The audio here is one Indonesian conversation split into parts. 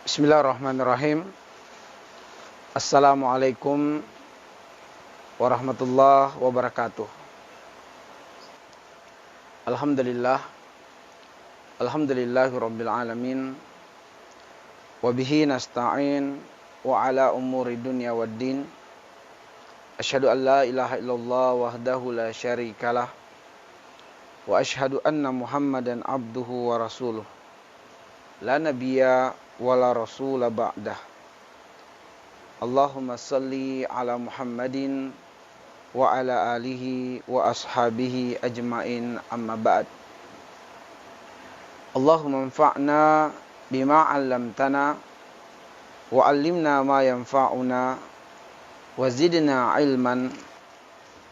Bismillahirrahmanirrahim. Assalamualaikum warahmatullahi wabarakatuh. Alhamdulillahi rabbil alamin. Wabihi nasta'in wa ala umuri dunya waddin. Asyhadu an la ilaha illallah wahdahu la syarikalah. Wa asyhadu anna Muhammadan abduhu wa rasuluh. La nabiyya wa la rasula ba'dah. Allahumma salli ala Muhammadin wa ala alihi wa ashabihi ajmain, amma ba'd. Allahumma anfa'na bima 'allamtana wa 'allimna ma yanfa'una wa zidna ilman.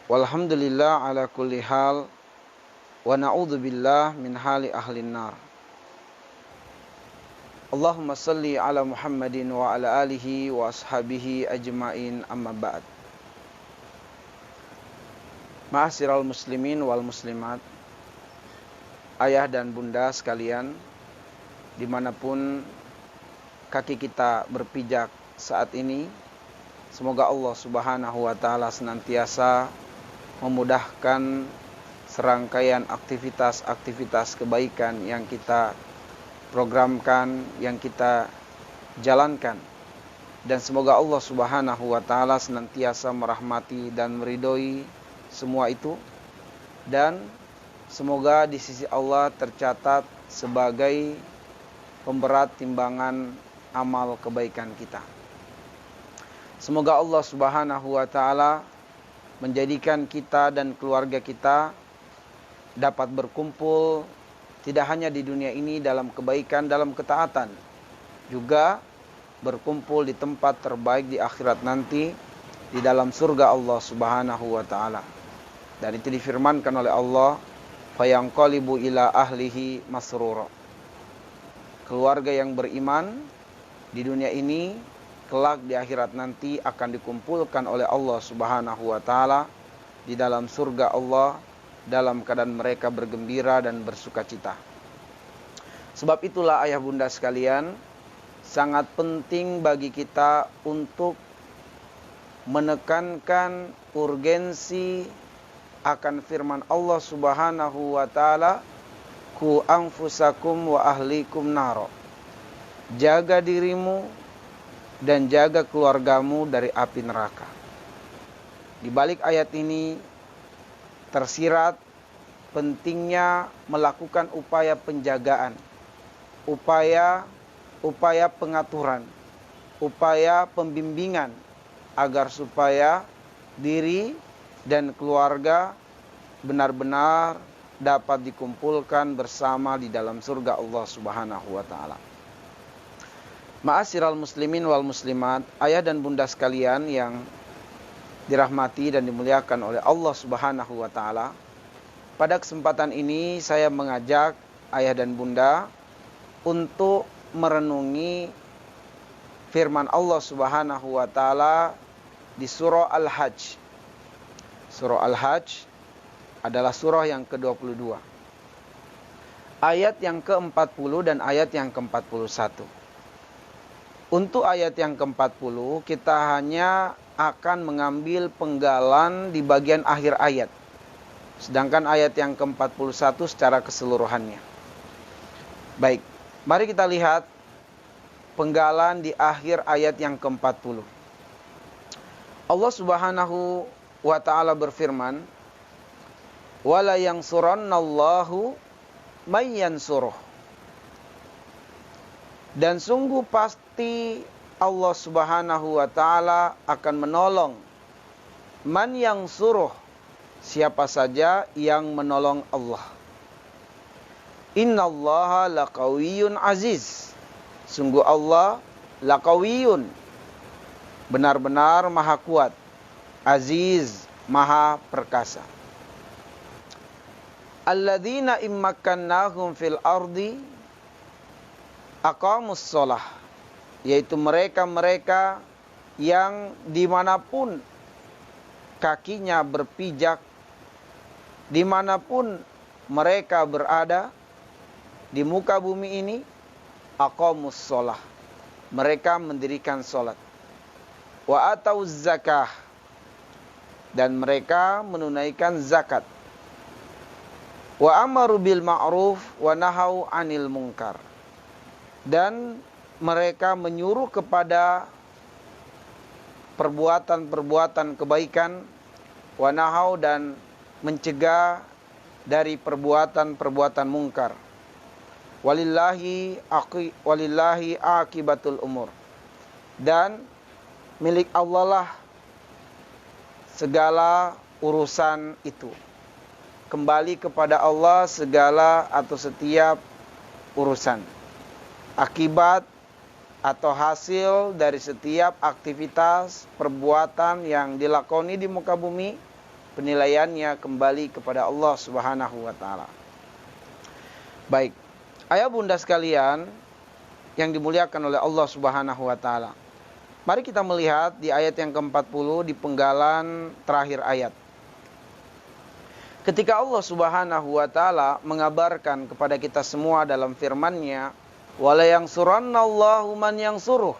Walhamdulillah ala kulli hal wa na'udzubillah min hali ahlin nar. Allahumma salli ala Muhammadin wa ala alihi wa ashabihi ajmain, amma ba'd. Ma'asyiral muslimin wal muslimat, ayah dan bunda sekalian, dimanapun kaki kita berpijak saat ini, semoga Allah subhanahu wa ta'ala senantiasa memudahkan serangkaian aktivitas-aktivitas kebaikan yang kita programkan, yang kita jalankan. Dan semoga Allah subhanahu wa ta'ala senantiasa merahmati dan meridhoi semua itu. Dan semoga di sisi Allah tercatat sebagai pemberat timbangan amal kebaikan kita. Semoga Allah subhanahu wa ta'ala menjadikan kita dan keluarga kita dapat berkumpul tidak hanya di dunia ini dalam kebaikan, dalam ketaatan, juga berkumpul di tempat terbaik di akhirat nanti, di dalam surga Allah subhanahu wa ta'ala. Dan itu difirmankan oleh Allah, fayanqalibu ila ahlihi masrura. Keluarga yang beriman di dunia ini, kelak di akhirat nanti akan dikumpulkan oleh Allah subhanahu wa ta'ala di dalam surga Allah, dalam keadaan mereka bergembira dan bersukacita. Sebab itulah ayah bunda sekalian, sangat penting bagi kita untuk menekankan urgensi akan firman Allah subhanahu wa ta'ala, ku anfusakum wa ahlikum naro. Jaga dirimu dan jaga keluargamu dari api neraka. Di balik ayat ini tersirat pentingnya melakukan upaya penjagaan, upaya pengaturan, upaya pembimbingan agar supaya diri dan keluarga benar-benar dapat dikumpulkan bersama di dalam surga Allah subhanahu wa ta'ala. Ma'asyiral muslimin wal muslimat, ayah dan bunda sekalian yang dirahmati dan dimuliakan oleh Allah subhanahu wa ta'ala. Pada kesempatan ini saya mengajak ayah dan bunda untuk merenungi firman Allah subhanahu wa ta'ala di surah Al-Hajj. Surah Al-Hajj adalah surah yang ke-22. Ayat yang ke-40 dan ayat yang ke-41. Untuk ayat yang ke-40 kita hanya akan mengambil penggalan di bagian akhir ayat. Sedangkan ayat yang ke-41 secara keseluruhannya. Baik, mari kita lihat penggalan di akhir ayat yang ke-40. Allah subhanahu wa ta'ala berfirman, wala yansurannallahu may yansuruh. Dan sungguh pasti Allah subhanahu wa ta'ala akan menolong man yang suruh, siapa saja yang menolong Allah. Innallaha laqawiyyun aziz. Sungguh Allah laqawiyyun, benar-benar maha kuat, aziz, maha perkasa. Alladzina immakkannahum fil ardi aqamus shalah. Yaitu mereka-mereka yang dimanapun kakinya berpijak, dimanapun mereka berada di muka bumi ini, aqamus shalah, mereka mendirikan salat. Wa atauz zakah, dan mereka menunaikan zakat. Wa amaru bil ma'ruf wa nahau 'anil munkar, dan mereka menyuruh kepada perbuatan-perbuatan kebaikan, wa nahau, dan mencegah dari perbuatan-perbuatan mungkar. Walillahi akibatul umur, dan milik Allah lah segala urusan itu. Kembali kepada Allah segala atau setiap urusan. Akibat atau hasil dari setiap aktivitas perbuatan yang dilakoni di muka bumi, penilaiannya kembali kepada Allah Subhanahu wa taala. Baik, ayah bunda sekalian yang dimuliakan oleh Allah Subhanahu wa taala. Mari kita melihat di ayat yang ke-40 di penggalan terakhir ayat. Ketika Allah Subhanahu wa taala mengabarkan kepada kita semua dalam firman-Nya, wala yansurannallahu man yansuruh,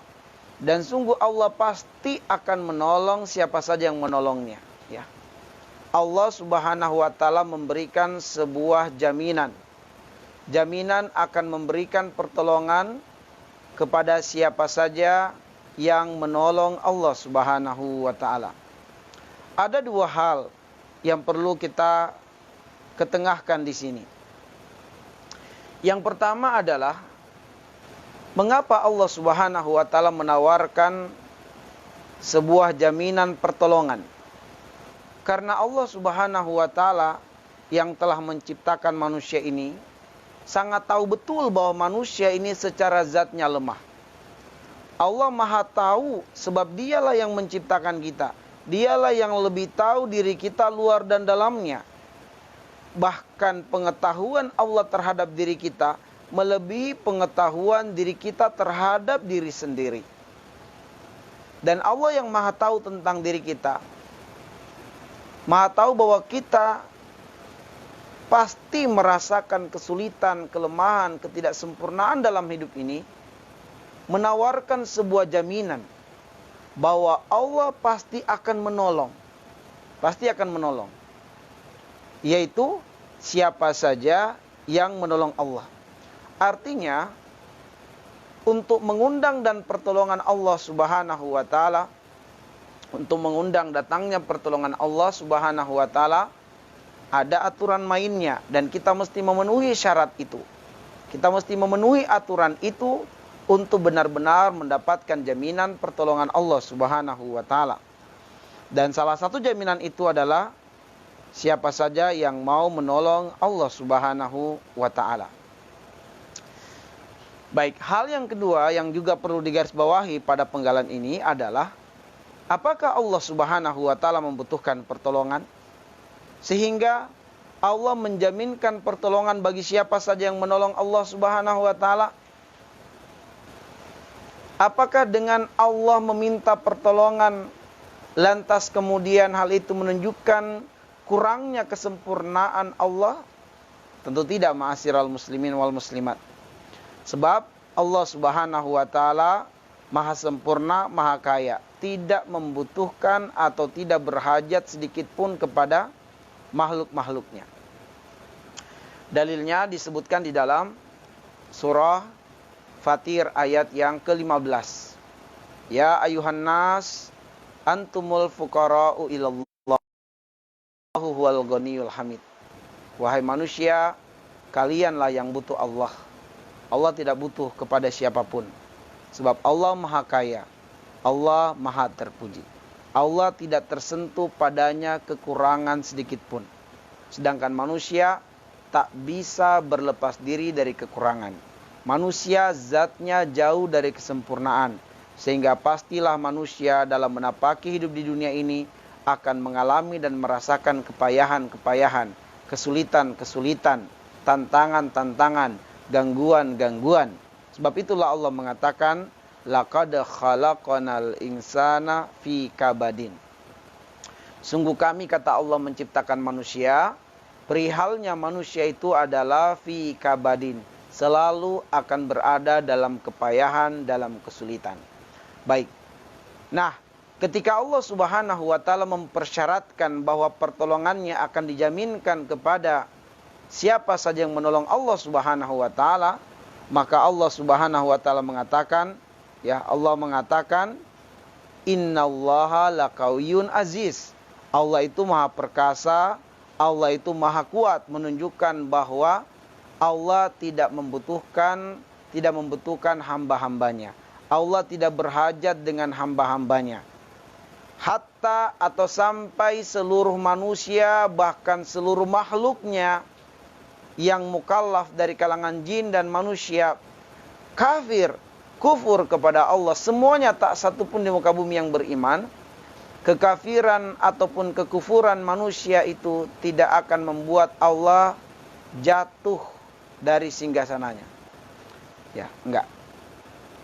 dan sungguh Allah pasti akan menolong siapa saja yang menolongnya, ya. Allah Subhanahu wa taala memberikan sebuah jaminan. Jaminan akan memberikan pertolongan kepada siapa saja yang menolong Allah Subhanahu wa taala. Ada dua hal yang perlu kita ketengahkan di sini. Yang pertama adalah mengapa Allah Subhanahu wa taala menawarkan sebuah jaminan pertolongan? Karena Allah Subhanahu wa taala yang telah menciptakan manusia ini sangat tahu betul bahwa manusia ini secara zatnya lemah. Allah Maha tahu sebab Dialah yang menciptakan kita. Dialah yang lebih tahu diri kita luar dan dalamnya. Bahkan pengetahuan Allah terhadap diri kita melebihi pengetahuan diri kita terhadap diri sendiri. Dan Allah yang Maha tahu tentang diri kita, Maha tahu bahwa kita pasti merasakan kesulitan, kelemahan, ketidaksempurnaan dalam hidup ini, menawarkan sebuah jaminan bahwa Allah pasti akan menolong. Pasti akan menolong. Yaitu siapa saja yang menolong Allah. Artinya, untuk mengundang dan pertolongan Allah Subhanahu wa taala, untuk mengundang datangnya pertolongan Allah Subhanahu wa taala, ada aturan mainnya dan kita mesti memenuhi syarat itu. Kita mesti memenuhi aturan itu untuk benar-benar mendapatkan jaminan pertolongan Allah Subhanahu wa taala. Dan salah satu jaminan itu adalah siapa saja yang mau menolong Allah Subhanahu wa taala. Baik, hal yang kedua yang juga perlu digarisbawahi pada penggalan ini adalah apakah Allah Subhanahu wa taala membutuhkan pertolongan sehingga Allah menjaminkan pertolongan bagi siapa saja yang menolong Allah Subhanahu wa taala? Apakah dengan Allah meminta pertolongan lantas kemudian hal itu menunjukkan kurangnya kesempurnaan Allah? Tentu tidak, ma'asyiral muslimin wal muslimat. Sebab Allah Subhanahu wa taala Maha sempurna, Maha kaya, tidak membutuhkan atau tidak berhajat sedikit pun kepada makhluk-makhluknya. Dalilnya disebutkan di dalam surah Fatir ayat yang ke-15. Ya ayuhan nas antumul fuqara'u ilallah huwal ghaniyul hamid. Wahai manusia, kalianlah yang butuh Allah. Allah tidak butuh kepada siapapun. Sebab Allah Maha kaya. Allah Maha terpuji. Allah tidak tersentuh padanya kekurangan sedikit pun. Sedangkan manusia tak bisa berlepas diri dari kekurangan. Manusia zatnya jauh dari kesempurnaan. Sehingga pastilah manusia dalam menapaki hidup di dunia ini akan mengalami dan merasakan kepayahan-kepayahan, kesulitan-kesulitan, tantangan-tantangan, gangguan-gangguan. Sebab itulah Allah mengatakan, laqad khalaqanal insana fi kabadin. Sungguh kami, kata Allah, menciptakan manusia. Perihalnya manusia itu adalah fi kabadin, selalu akan berada dalam kepayahan, dalam kesulitan. Baik. Nah, ketika Allah Subhanahu wa taala mempersyaratkan bahwa pertolongannya akan dijaminkan kepada siapa saja yang menolong Allah Subhanahu wa taala, maka Allah Subhanahu wa taala mengatakan, Allah mengatakan, innallaha laqawiyyun aziz. Allah itu maha perkasa, Allah itu maha kuat, menunjukkan bahwa Allah tidak membutuhkan hamba-hambanya. Allah tidak berhajat dengan hamba-hambanya. Hatta atau sampai seluruh manusia, bahkan seluruh makhluknya yang mukallaf dari kalangan jin dan manusia kufur kepada Allah, semuanya tak satu pun di muka bumi yang beriman. Kekafiran ataupun kekufuran manusia itu tidak akan membuat Allah jatuh dari singgasananya. Enggak.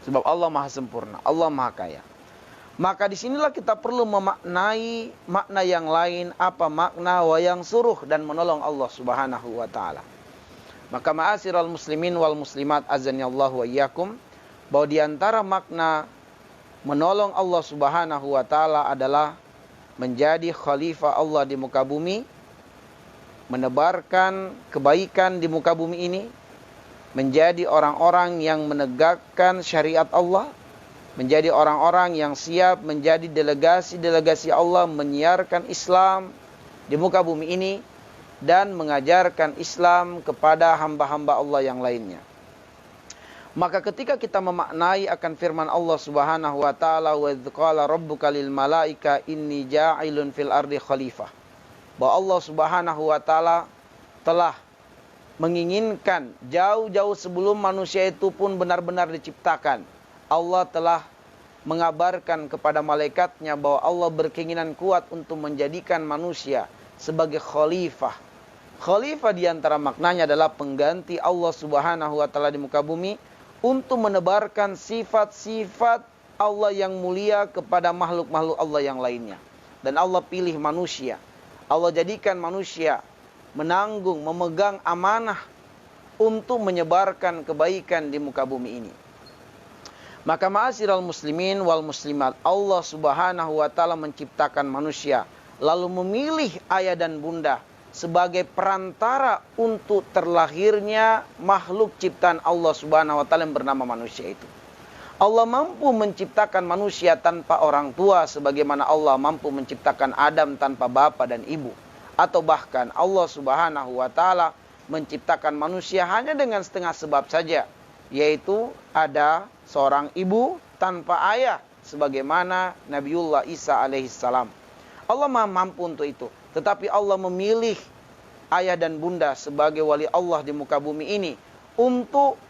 Sebab Allah maha sempurna, Allah maha kaya. Maka disinilah kita perlu memaknai makna yang lain, apa makna wa yang suruh dan menolong Allah Subhanahu wa taala. Maka ma'asyiral muslimin wal muslimat azanillahu wa iyyakum, bahwa di antara makna menolong Allah Subhanahu wa taala adalah menjadi khalifah Allah di muka bumi, menebarkan kebaikan di muka bumi ini, menjadi orang-orang yang menegakkan syariat Allah, menjadi orang-orang yang siap menjadi delegasi-delegasi Allah menyiarkan Islam di muka bumi ini dan mengajarkan Islam kepada hamba-hamba Allah yang lainnya. Maka ketika kita memaknai akan firman Allah Subhanahu wa taala, wa idz qala rabbuka lil malaika inni ja'ilun fil ardi khalifah, bahwa Allah Subhanahu wa taala telah menginginkan jauh-jauh sebelum manusia itu pun benar-benar diciptakan. Allah telah mengabarkan kepada malaikatnya bahwa Allah berkeinginan kuat untuk menjadikan manusia sebagai khalifah. Khalifah diantara maknanya adalah pengganti Allah Subhanahu wa taala di muka bumi, untuk menebarkan sifat-sifat Allah yang mulia kepada makhluk-makhluk Allah yang lainnya. Dan Allah pilih manusia. Allah jadikan manusia menanggung, memegang amanah untuk menyebarkan kebaikan di muka bumi ini. Maka ma'asyiral muslimin wal muslimat, Allah Subhanahu wa taala menciptakan manusia, lalu memilih ayah dan bunda sebagai perantara untuk terlahirnya makhluk ciptaan Allah Subhanahu wa taala yang bernama manusia itu. Allah mampu menciptakan manusia tanpa orang tua sebagaimana Allah mampu menciptakan Adam tanpa bapa dan ibu. Atau bahkan Allah Subhanahu wa taala menciptakan manusia hanya dengan setengah sebab saja, yaitu ada seorang ibu tanpa ayah sebagaimana Nabiullah Isa alaihissalam. Allah maha mampu untuk itu. Tetapi Allah memilih ayah dan bunda sebagai wali Allah di muka bumi ini untuk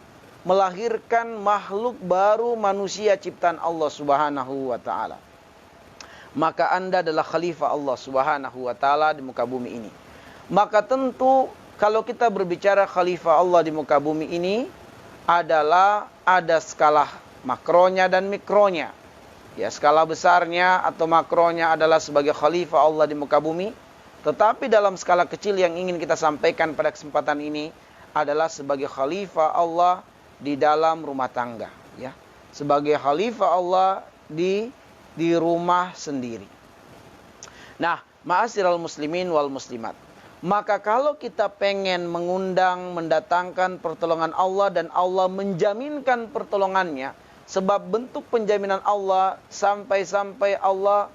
melahirkan makhluk baru, manusia ciptaan Allah Subhanahu wa taala. Maka Anda adalah khalifah Allah Subhanahu wa taala di muka bumi ini. Maka tentu kalau kita berbicara khalifah Allah di muka bumi ini adalah ada skala makronya dan mikronya. Ya, skala besarnya atau makronya adalah sebagai khalifah Allah di muka bumi. Tetapi dalam skala kecil yang ingin kita sampaikan pada kesempatan ini adalah sebagai khalifah Allah di dalam rumah tangga. Ya, sebagai khalifah Allah di rumah sendiri. Nah, ma'asyiral muslimin wal muslimat. Maka kalau kita pengen mengundang, mendatangkan pertolongan Allah dan Allah menjaminkan pertolongannya, sebab bentuk penjaminan Allah sampai-sampai Allah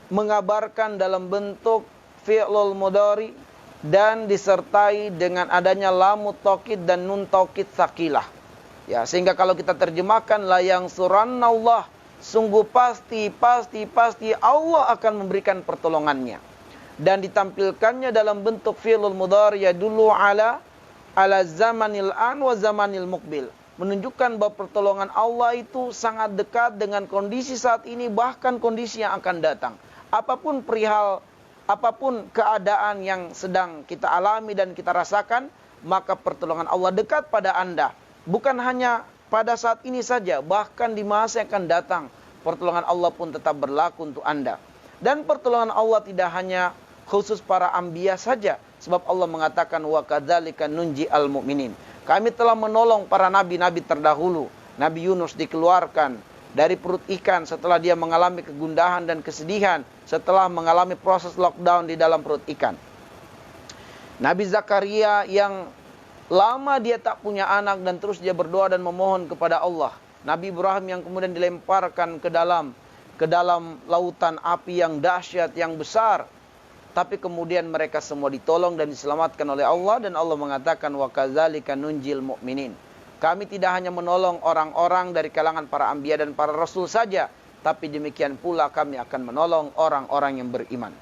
mengabarkan dalam bentuk fi'lul mudhari dan disertai dengan adanya lam taukid dan nun taukid tsaqilah. Ya, sehingga kalau kita terjemahkan la yansurannallah, sungguh pasti Allah akan memberikan pertolongannya. Dan ditampilkannya dalam bentuk fi'lul mudhari yadullu ala zamanil an wa zamanil muqbil, menunjukkan bahwa pertolongan Allah itu sangat dekat dengan kondisi saat ini, bahkan kondisi yang akan datang. Apapun keadaan yang sedang kita alami dan kita rasakan, maka pertolongan Allah dekat pada Anda. Bukan hanya pada saat ini saja, bahkan di masa yang akan datang, pertolongan Allah pun tetap berlaku untuk Anda. Dan pertolongan Allah tidak hanya khusus para anbiya saja, sebab Allah mengatakan wa kadzalika nunji al mu'minin. Kami telah menolong para nabi-nabi terdahulu. Nabi Yunus dikeluarkan dari perut ikan setelah dia mengalami kegundahan dan kesedihan, setelah mengalami proses lockdown di dalam perut ikan. Nabi Zakaria yang lama dia tak punya anak dan terus dia berdoa dan memohon kepada Allah. Nabi Ibrahim yang kemudian dilemparkan ke dalam lautan api yang dahsyat, yang besar. Tapi kemudian mereka semua ditolong dan diselamatkan oleh Allah, dan Allah mengatakan wa kadzalika nunjil mu'minin. Kami tidak hanya menolong orang-orang dari kalangan para anbiya dan para rasul saja, tapi demikian pula kami akan menolong orang-orang yang beriman.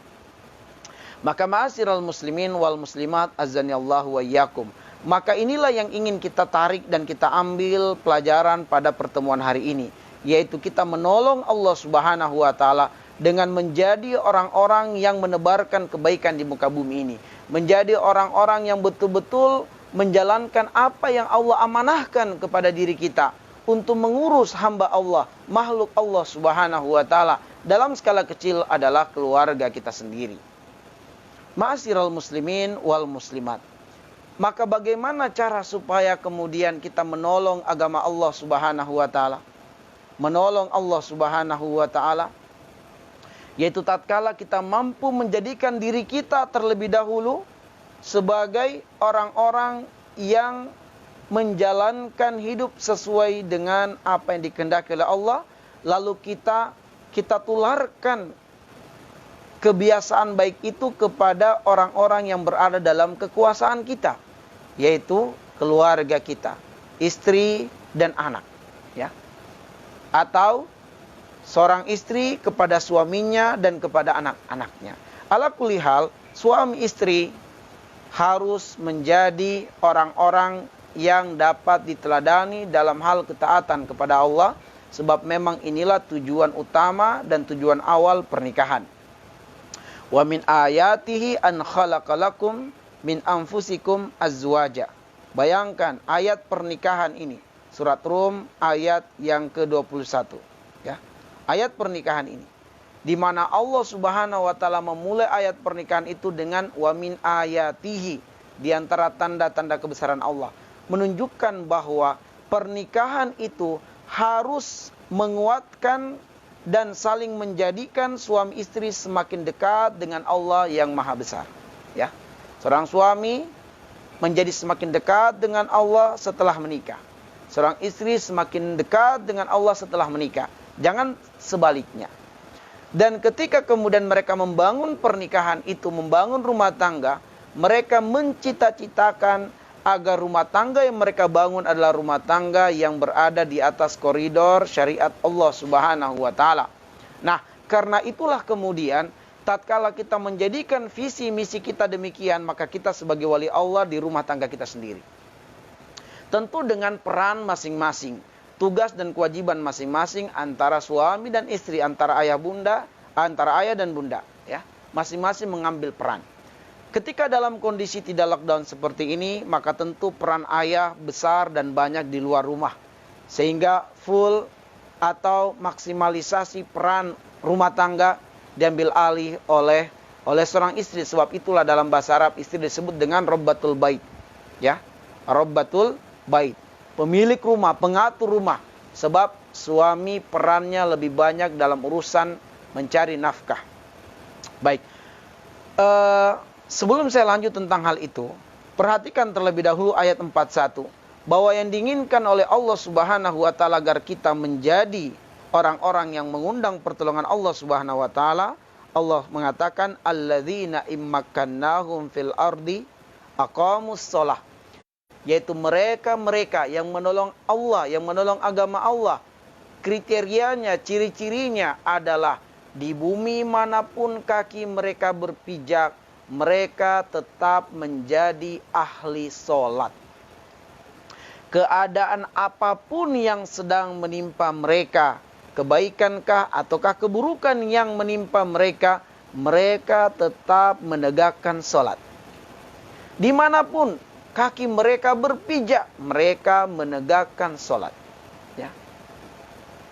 Maka ma'asyiral muslimin wal muslimat azanillahu wa iyyakum. Maka inilah yang ingin kita tarik dan kita ambil pelajaran pada pertemuan hari ini, yaitu kita menolong Allah Subhanahu wa taala dengan menjadi orang-orang yang menebarkan kebaikan di muka bumi ini, menjadi orang-orang yang betul-betul menjalankan apa yang Allah amanahkan kepada diri kita untuk mengurus hamba Allah, makhluk Allah Subhanahu wa taala. Dalam skala kecil adalah keluarga kita sendiri. Ma'asyiral muslimin wal muslimat. Maka bagaimana cara supaya kemudian kita menolong agama Allah Subhanahu wa taala? Menolong Allah Subhanahu wa taala yaitu tatkala kita mampu menjadikan diri kita terlebih dahulu sebagai orang-orang yang menjalankan hidup sesuai dengan apa yang dikehendaki oleh Allah, lalu kita tularkan kebiasaan baik itu kepada orang-orang yang berada dalam kekuasaan kita, yaitu keluarga kita, istri dan anak, ya. Atau seorang istri kepada suaminya dan kepada anak-anaknya. Ala kulli hal, suami istri harus menjadi orang-orang yang dapat diteladani dalam hal ketaatan kepada Allah, sebab memang inilah tujuan utama dan tujuan awal pernikahan. Wa min ayatihi an khalaqalakum min anfusikum azwaja. Bayangkan ayat pernikahan ini, surat Rum ayat yang ke-21, ya. Ayat pernikahan ini, di mana Allah Subhanahu wa taala memulai ayat pernikahan itu dengan wa min ayatihi, di antara tanda-tanda kebesaran Allah, menunjukkan bahwa pernikahan itu harus menguatkan dan saling menjadikan suami istri semakin dekat dengan Allah yang Maha Besar, ya. Seorang suami menjadi semakin dekat dengan Allah setelah menikah. Seorang istri semakin dekat dengan Allah setelah menikah. Jangan sebaliknya. Dan ketika kemudian mereka membangun pernikahan itu, membangun rumah tangga, mereka mencita-citakan agar rumah tangga yang mereka bangun adalah rumah tangga yang berada di atas koridor syariat Allah Subhanahu wa taala. Nah, karena itulah kemudian tatkala kita menjadikan visi misi kita demikian, maka kita sebagai wali Allah di rumah tangga kita sendiri, tentu dengan peran masing-masing, tugas dan kewajiban masing-masing antara suami dan istri, antara ayah dan bunda, ya. Masing-masing mengambil peran. Ketika dalam kondisi tidak lockdown seperti ini, maka tentu peran ayah besar dan banyak di luar rumah, sehingga full atau maksimalisasi peran rumah tangga diambil alih oleh seorang istri. Sebab itulah dalam bahasa Arab istri disebut dengan Rabbatul Bait, ya. Rabbatul Bait, pemilik rumah, pengatur rumah. Sebab suami perannya lebih banyak dalam urusan mencari nafkah. Baik, sebelum saya lanjut tentang hal itu, perhatikan terlebih dahulu ayat 41, bahwa yang diinginkan oleh Allah Subhanahu wa taala agar kita menjadi orang-orang yang mengundang pertolongan Allah Subhanahu wa taala. Allah mengatakan alladzina immakannahum fil ardi aqamus shalah, yaitu mereka yang menolong Allah, yang menolong agama Allah. Kriterianya, ciri-cirinya adalah di bumi manapun kaki mereka berpijak, mereka tetap menjadi ahli sholat. Keadaan apapun yang sedang menimpa mereka, kebaikankah ataukah keburukan yang menimpa mereka, mereka tetap menegakkan sholat. Dimanapun kaki mereka berpijak, mereka menegakkan sholat, ya.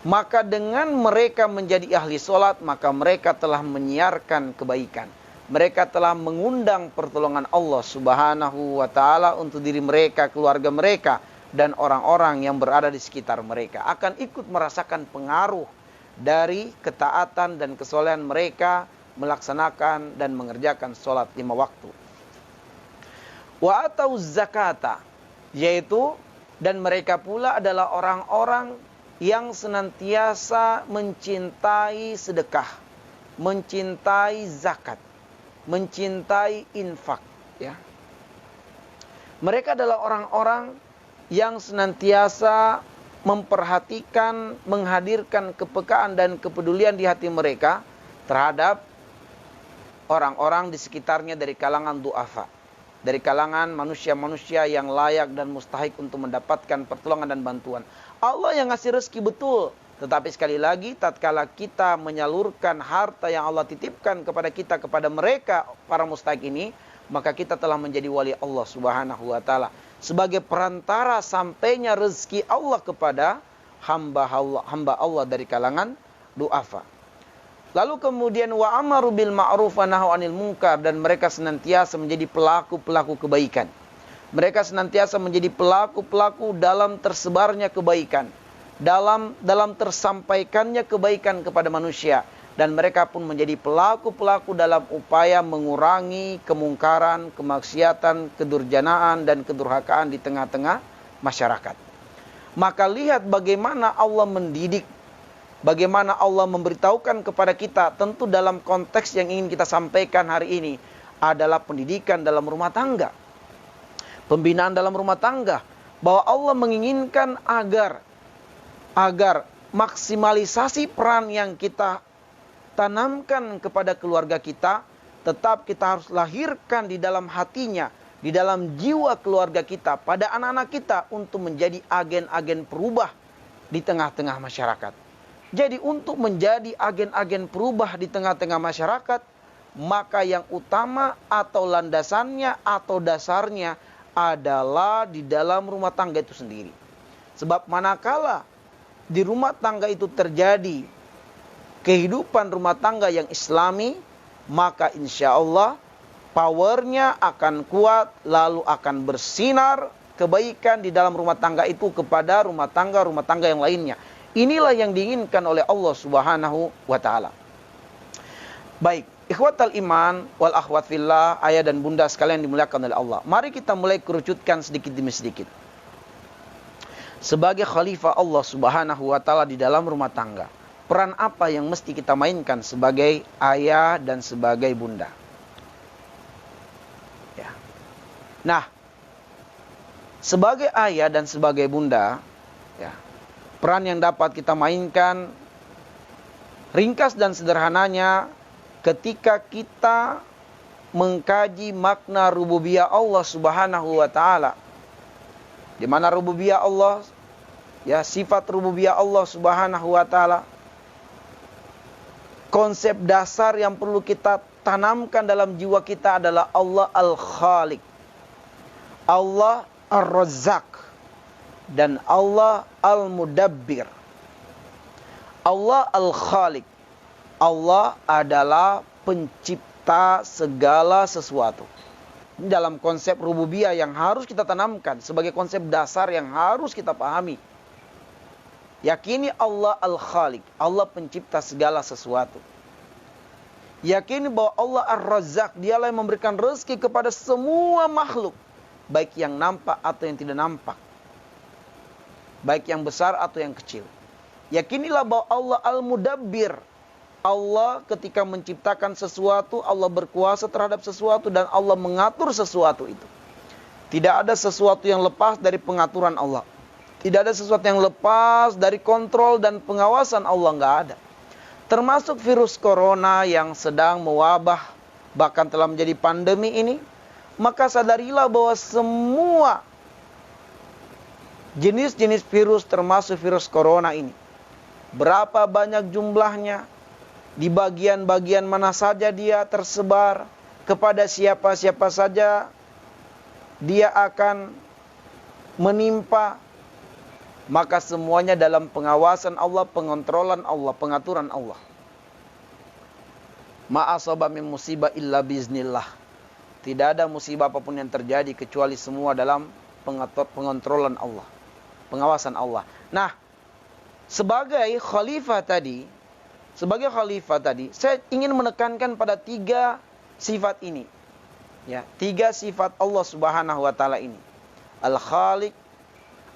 Maka dengan mereka menjadi ahli sholat, maka mereka telah menyiarkan kebaikan. Mereka telah mengundang pertolongan Allah Subhanahu wa ta'ala untuk diri mereka, keluarga mereka, dan orang-orang yang berada di sekitar mereka. Akan ikut merasakan pengaruh dari ketaatan dan kesolehan mereka melaksanakan dan mengerjakan sholat 5 waktu. Wa atau zakata, yaitu dan mereka pula adalah orang-orang yang senantiasa mencintai sedekah, mencintai zakat, mencintai infak, ya. Mereka adalah orang-orang yang senantiasa memperhatikan, menghadirkan kepekaan dan kepedulian di hati mereka terhadap orang-orang di sekitarnya dari kalangan du'afa, dari kalangan manusia-manusia yang layak dan mustahik untuk mendapatkan pertolongan dan bantuan. Allah yang ngasih rezeki betul, tetapi sekali lagi tatkala kita menyalurkan harta yang Allah titipkan kepada kita, kepada mereka para mustahik ini, maka kita telah menjadi wali Allah Subhanahu wa ta'ala, sebagai perantara sampainya rezeki Allah kepada hamba Allah dari kalangan du'afa. Lalu kemudian wa amaru bil ma'ruf wa nahu 'anil munkar, dan mereka senantiasa menjadi pelaku-pelaku kebaikan. Mereka senantiasa menjadi pelaku-pelaku dalam tersebarnya kebaikan, dalam tersampaikannya kebaikan kepada manusia, dan mereka pun menjadi pelaku-pelaku dalam upaya mengurangi kemungkaran, kemaksiatan, kedurjanaan dan kedurhakaan di tengah-tengah masyarakat. Maka lihat bagaimana Allah mendidik, bagaimana Allah memberitahukan kepada kita, tentu dalam konteks yang ingin kita sampaikan hari ini adalah pendidikan dalam rumah tangga. Pembinaan dalam rumah tangga, bahwa Allah menginginkan agar maksimalisasi peran yang kita tanamkan kepada keluarga kita, tetap kita harus lahirkan di dalam hatinya, di dalam jiwa keluarga kita, pada anak-anak kita untuk menjadi agen-agen perubah di tengah-tengah masyarakat. Jadi untuk menjadi agen-agen perubah di tengah-tengah masyarakat, maka yang utama atau landasannya atau dasarnya adalah di dalam rumah tangga itu sendiri. Sebab manakala di rumah tangga itu terjadi kehidupan rumah tangga yang islami, maka insya Allah powernya akan kuat, lalu akan bersinar kebaikan di dalam rumah tangga itu kepada rumah tangga yang lainnya. Inilah yang diinginkan oleh Allah Subhanahu wa ta'ala. Baik, ikhwatal iman wal akhwat fillah, ayah dan bunda sekalian dimuliakan oleh Allah. Mari kita mulai kerucutkan sedikit demi sedikit. Sebagai khalifah Allah Subhanahu wa ta'ala di dalam rumah tangga, peran apa yang mesti kita mainkan sebagai ayah dan sebagai bunda? Ya. Nah, sebagai ayah dan sebagai bunda, ya, peran yang dapat kita mainkan ringkas dan sederhananya ketika kita mengkaji makna rububiyah Allah Subhanahu wa ta'ala. Di mana rububiyah Allah, ya, sifat rububiyah Allah Subhanahu wa ta'ala, konsep dasar yang perlu kita tanamkan dalam jiwa kita adalah Allah Al-Khaliq, Allah Ar-Razzaq, dan Allah Al-Mudabbir. Allah Al-Khaliq, Allah adalah pencipta segala sesuatu. Ini dalam konsep rububiyah yang harus kita tanamkan sebagai konsep dasar yang harus kita pahami. Yakini Allah Al-Khaliq, Allah pencipta segala sesuatu. Yakini bahwa Allah Ar-Razzaq, dialah yang memberikan rezeki kepada semua makhluk, baik yang nampak atau yang tidak nampak, baik yang besar atau yang kecil. Yakinilah bahwa Allah Al-Mudabbir, Allah ketika menciptakan sesuatu, Allah berkuasa terhadap sesuatu dan Allah mengatur sesuatu itu. Tidak ada sesuatu yang lepas dari pengaturan Allah. Tidak ada sesuatu yang lepas dari kontrol dan pengawasan Allah, nggak ada. Termasuk virus corona yang sedang mewabah, bahkan telah menjadi pandemi ini. Maka sadarilah bahwa semua jenis-jenis virus termasuk virus corona ini, berapa banyak jumlahnya, di bagian-bagian mana saja dia tersebar, kepada siapa-siapa saja dia akan menimpa, maka semuanya dalam pengawasan Allah, pengontrolan Allah, pengaturan Allah. Ma asaba min musibah illa biiznillah. Tidak ada musibah apapun yang terjadi kecuali semua dalam pengontrolan Allah, pengawasan Allah. Nah, sebagai khalifah tadi, saya ingin menekankan pada 3 sifat ini. Ya, 3 sifat Allah Subhanahu wa taala ini. Al-Khaliq,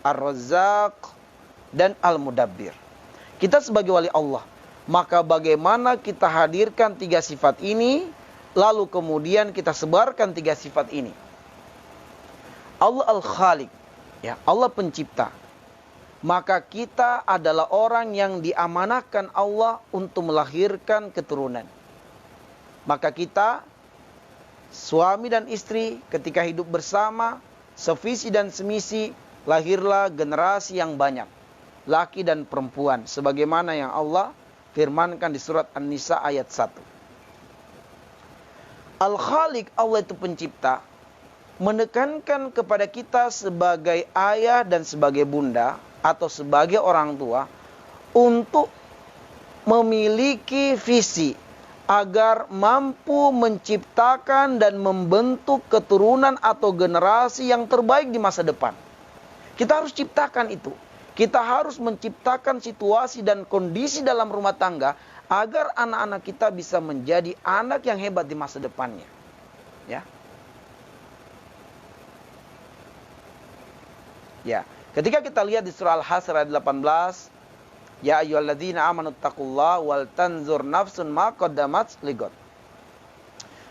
Ar-Razzaq, dan Al-Mudabbir. Kita sebagai wali Allah, maka bagaimana kita hadirkan 3 sifat ini, lalu kemudian kita sebarkan 3 sifat ini. Allah Al-Khaliq, ya, Allah pencipta. Maka kita adalah orang yang diamanahkan Allah untuk melahirkan keturunan. Maka kita, suami dan istri, ketika hidup bersama, sevisi dan semisi, lahirlah generasi yang banyak, laki dan perempuan, sebagaimana yang Allah firmankan di surat An-Nisa ayat 1. Al-Khaliq, Allah itu pencipta, menekankan kepada kita sebagai ayah dan sebagai bunda atau sebagai orang tua untuk memiliki visi agar mampu menciptakan dan membentuk keturunan atau generasi yang terbaik di masa depan. Kita harus ciptakan itu. Kita harus menciptakan situasi dan kondisi dalam rumah tangga agar anak-anak kita bisa menjadi anak yang hebat di masa depannya. Ya. Ya. Ketika kita lihat di surah Al-Hasr ayat 18, ya ayyuhalladzina amanu taqullaha wal tanzur nafsun ma qaddamat lighad.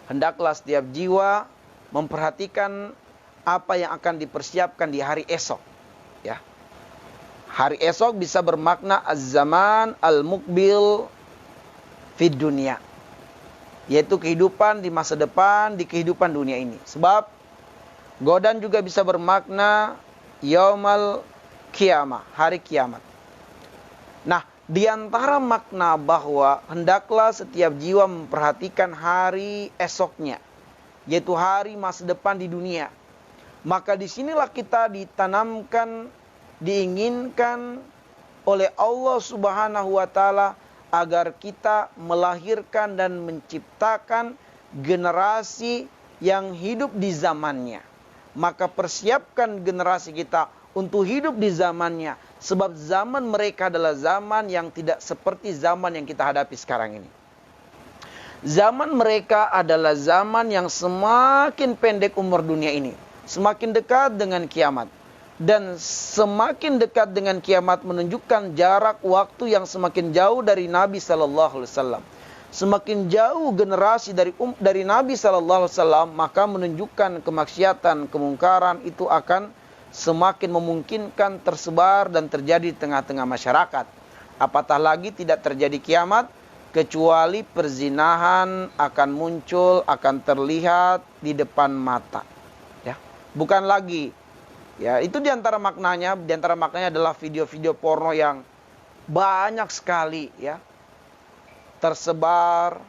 Hendaklah setiap jiwa memperhatikan apa yang akan dipersiapkan di hari esok. Ya. Hari esok bisa bermakna az-zaman al-muqbil fid dunia, yaitu kehidupan di masa depan, di kehidupan dunia ini. Sebab Godan juga bisa bermakna yaumal qiyamah, hari kiamat. Nah, di antara makna bahwa hendaklah setiap jiwa memperhatikan hari esoknya, yaitu hari masa depan di dunia. Maka disinilah kita ditanamkan, diinginkan oleh Allah Subhanahu wa taala agar kita melahirkan dan menciptakan generasi yang hidup di zamannya. Maka persiapkan generasi kita untuk hidup di zamannya. Sebab zaman mereka adalah zaman yang tidak seperti zaman yang kita hadapi sekarang ini. Zaman mereka adalah zaman yang semakin pendek umur dunia ini. Semakin dekat dengan kiamat. Dan semakin dekat dengan kiamat menunjukkan jarak waktu yang semakin jauh dari Nabi SAW. Semakin jauh generasi dari Nabi SAW, maka menunjukkan kemaksiatan, kemungkaran itu akan semakin memungkinkan tersebar dan terjadi di tengah-tengah masyarakat. Apatah lagi tidak terjadi kiamat, kecuali perzinahan akan muncul, akan terlihat di depan mata. Ya, bukan lagi. Ya, itu diantara maknanya adalah video-video porno yang banyak sekali, ya. Tersebar,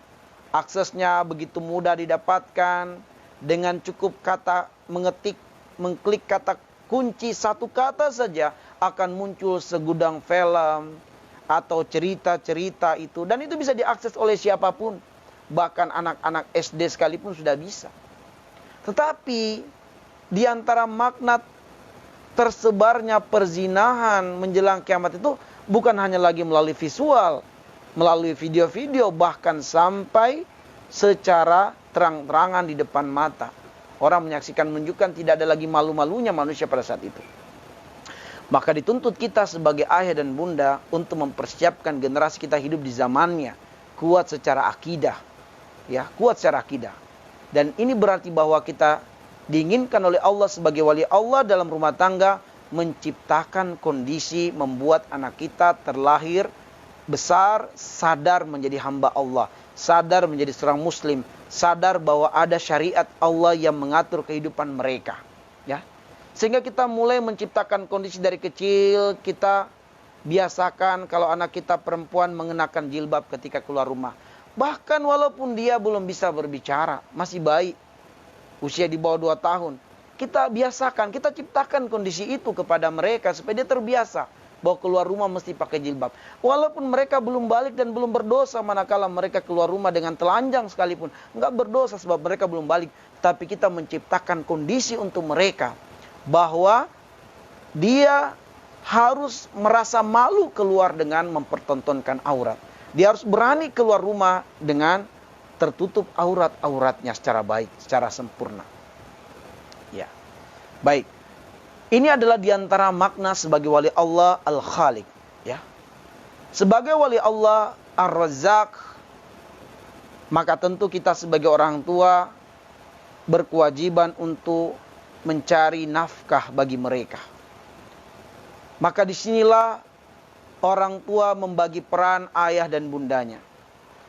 aksesnya begitu mudah didapatkan, dengan cukup kata mengklik kata kunci satu kata saja akan muncul segudang film atau cerita-cerita itu, dan itu bisa diakses oleh siapapun, bahkan anak-anak SD sekalipun sudah bisa. Tetapi di antara makna tersebarnya perzinahan menjelang kiamat itu bukan hanya lagi melalui visual, melalui video-video, bahkan sampai secara terang-terangan di depan mata. Orang menyaksikan, menunjukkan, tidak ada lagi malu-malunya manusia pada saat itu. Maka dituntut kita sebagai ayah dan bunda untuk mempersiapkan generasi kita hidup di zamannya, kuat secara akidah. Ya, kuat secara akidah. Dan ini berarti bahwa kita diinginkan oleh Allah sebagai wali Allah dalam rumah tangga, menciptakan kondisi membuat anak kita terlahir besar, sadar menjadi hamba Allah, sadar menjadi seorang muslim, sadar bahwa ada syariat Allah yang mengatur kehidupan mereka, ya. Sehingga kita mulai menciptakan kondisi dari kecil. Kita biasakan kalau anak kita perempuan mengenakan jilbab ketika keluar rumah. Bahkan walaupun dia belum bisa berbicara, masih bayi, usia di bawah 2 tahun, kita biasakan, kita ciptakan kondisi itu kepada mereka supaya dia terbiasa. bahwa keluar rumah mesti pakai jilbab. Walaupun mereka belum balik dan belum berdosa, manakala mereka keluar rumah dengan telanjang sekalipun, enggak berdosa sebab mereka belum balik. Tapi kita menciptakan kondisi untuk mereka bahwa dia harus merasa malu keluar dengan mempertontonkan aurat. Dia harus berani keluar rumah dengan tertutup aurat-auratnya secara baik, secara sempurna. Ya. Baik. Ini adalah diantara makna sebagai wali Allah Al-Khaliq. Ya. Sebagai wali Allah Ar-Razzaq, maka tentu kita sebagai orang tua berkewajiban untuk mencari nafkah bagi mereka. Maka disinilah orang tua membagi peran ayah dan bundanya.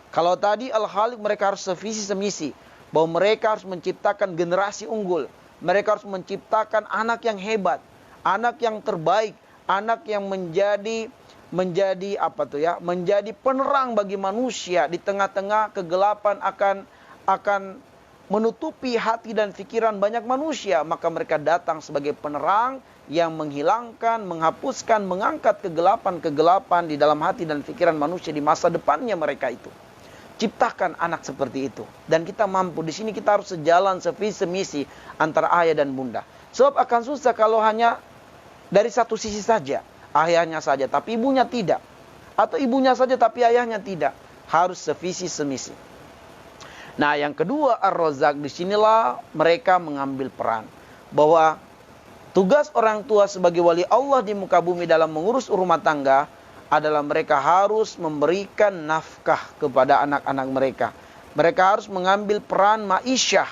Kalau tadi Al-Khaliq mereka harus sevisi semisi, bahwa mereka harus menciptakan generasi unggul. Mereka harus menciptakan anak yang hebat, anak yang terbaik, anak yang menjadi penerang bagi manusia di tengah-tengah kegelapan akan menutupi hati dan pikiran banyak manusia. Maka mereka datang sebagai penerang yang menghilangkan, menghapuskan, mengangkat kegelapan-kegelapan di dalam hati dan pikiran manusia di masa depannya mereka itu. Ciptakan anak seperti itu. Dan kita mampu. Di sini kita harus sejalan, sevisi semisi antara ayah dan bunda. Sebab akan susah kalau hanya dari satu sisi saja. Ayahnya saja, tapi ibunya tidak. Atau ibunya saja, tapi ayahnya tidak. Harus sevisi semisi. Nah, yang kedua, Ar-Razzaq, disinilah mereka mengambil peran. Bahwa tugas orang tua sebagai wali Allah di muka bumi dalam mengurus rumah tangga adalah mereka harus memberikan nafkah kepada anak-anak mereka. Mereka harus mengambil peran ma'isyah,